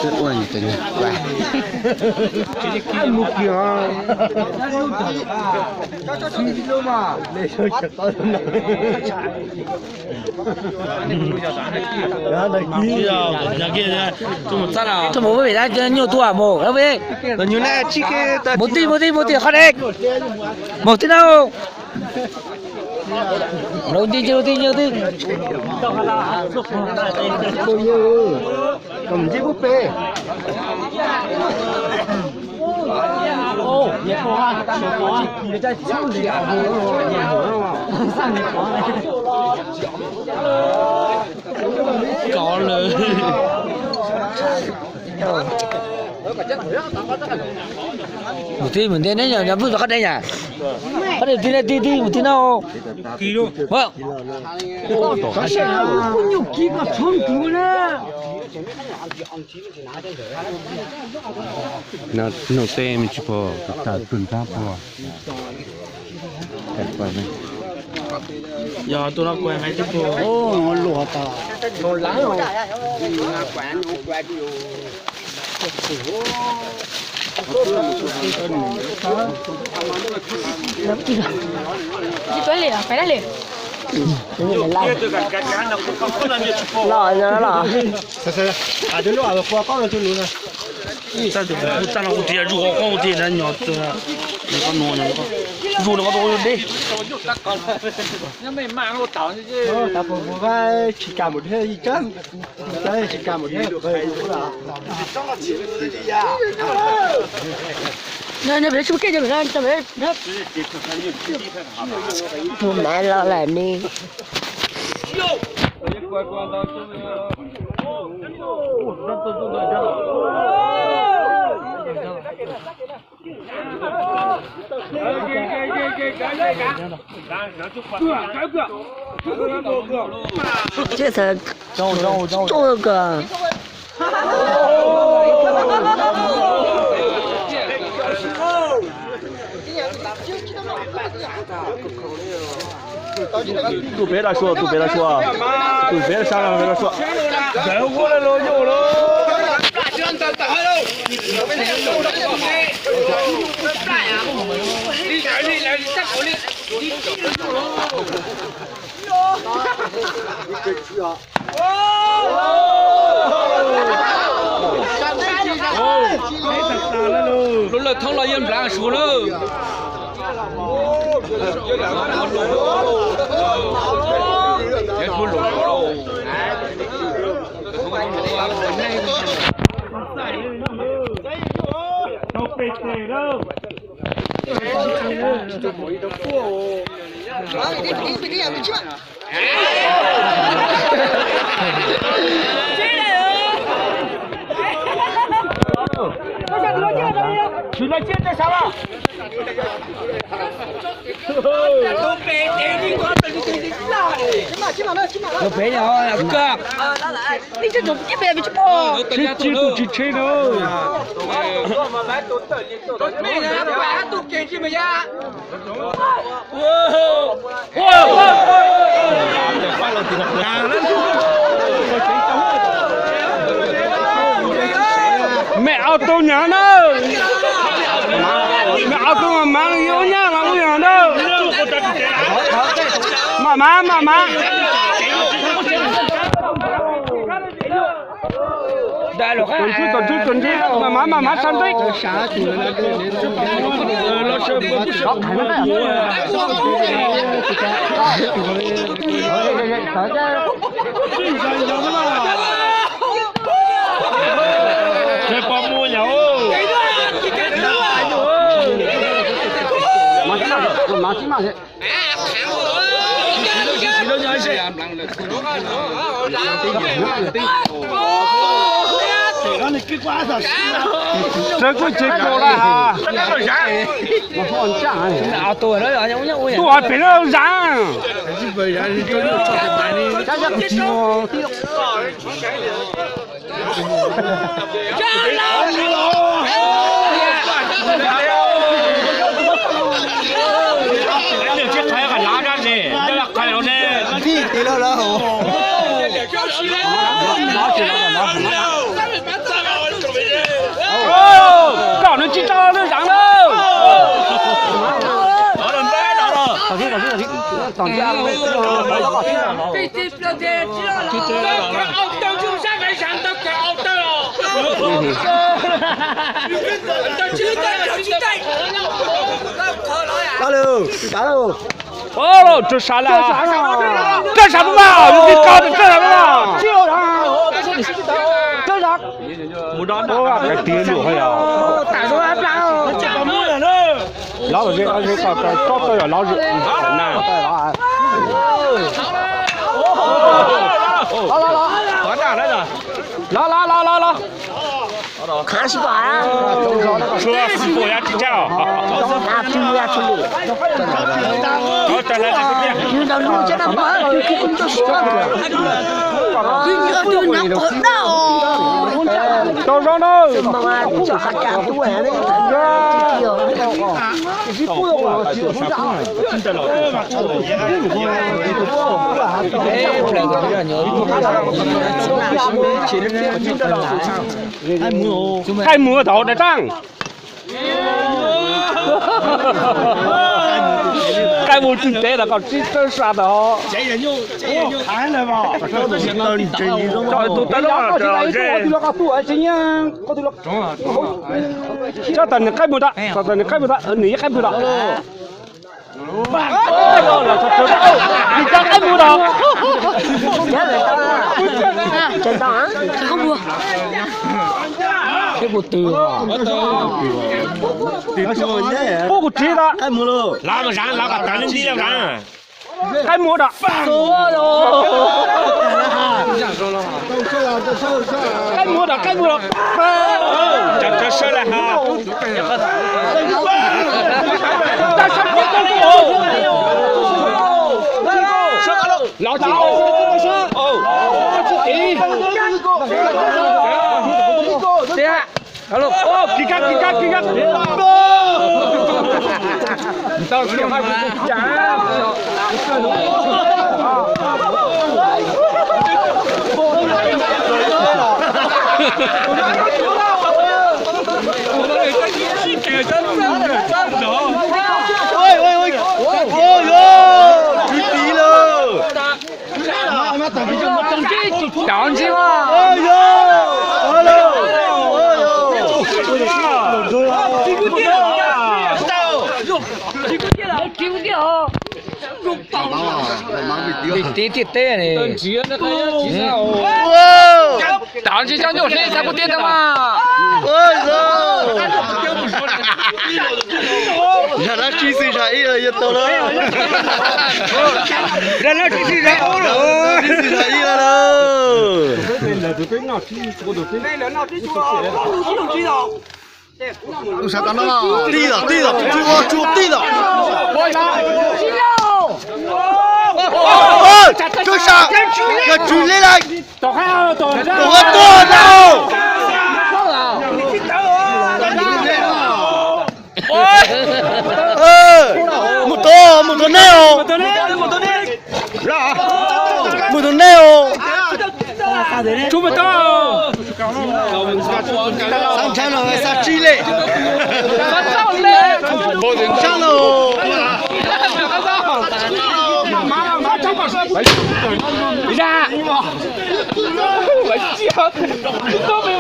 是问你的呢，来。目标。记住嘛，那时候吃到什么？这么为啥这牛多啊？么？那为？那牛奶几个？没得，好嘞。没得đâu. Đầu tiên. Bao nhiêu? Cầm chiếc búp bê. Có lời. Một tí mình đến đấy nhờ nhà vui vào đây nhỉ? Có thể tí này tí một tí nào? Tí luôn. Vâng. Có sao? Có nhiều ký mà không đủ nè. Nó tem chỉ có cả tuần tháng qua. Cái quả này. Giờ tôi nó quen mấy chú cô. Ô, nó lùa ta. Nó lắng rồi. Phải liền, phải liền. Lò nó lò. À, đứa nó qua con là tôi luôn này. Sao được? Sao nó cũng tiền ruộng không tiền nó nhỏ từ nó con nồi nó con. Ruộng nó có tôi đi. Nhưng mày mang nó tao chứ. Ta phụ vai chỉ cả một hơi gì chân. Đây chỉ cả một hơi được rồi. Nè bé chú kia cho ra cho bé. Mẹ lo làm đi.这才做个。都别的说，都别的说，都别的商量，别的说。人过来了，有了。lúc là thông là yên lặng xuống rồi. Chết muốn lột đâu. Không bị tệ đâu. Chúng ta chết tại sao ạ? Nó bé nhỏ là cơm. Đi cho chúng cái bé bị chụp bò. Chết tụi chị chết đâu. Mẹ ao tôi nhớ đâu. Mẹ ao tôi mà mang yếu nhá mà không nhớ đâu. Má. Đại lục tuần chứ má săn đấy. Chơi bom mua nhau. Má chứ mà thế. Chơi cái chơi cô là hả? Mà không ăn chả. nào tuổi đó rồi nhá. Tuổi phải nó ráng. Chắc chắn chịu. Tí nữa đó hổ. 上家了。打喽！哦，这啥了？这啥不嘛？你搞的这啥不嘛？这啥？我还跌六还要。打出来不了。老子这而且搞到要老子难。拉。看西瓜啊！车是不要计较。那不要出力。好，再来这边。遇到路见到马，就给你都习惯了。你要丢那不那哦。到上头。妈妈，你叫他干多呀？那还摸到的涨。还没准备了，搞这啥的哦？这人就看了吧？这都相当于真的中了。都得了，这这等你看不到，这等你看不到，你看不到。你这看不到。真的啊？这个不？这不对吧？我不知道。还没了。哪个山哪个单人底的山？还没的。还没的，还没的。这说了哈。老几？对呀。Halo, oh, kikat. Tahu siapa跌呢？当时讲牛谁才不跌的嘛？让他几岁上也到了，让他几岁上了，几岁上也了。有啥干了？对的，对的。这啥？这追来了！多好，多多木头奶哦，木头奶哦，做不到。上场了还啥追嘞？上喽！你看，我笑，都没有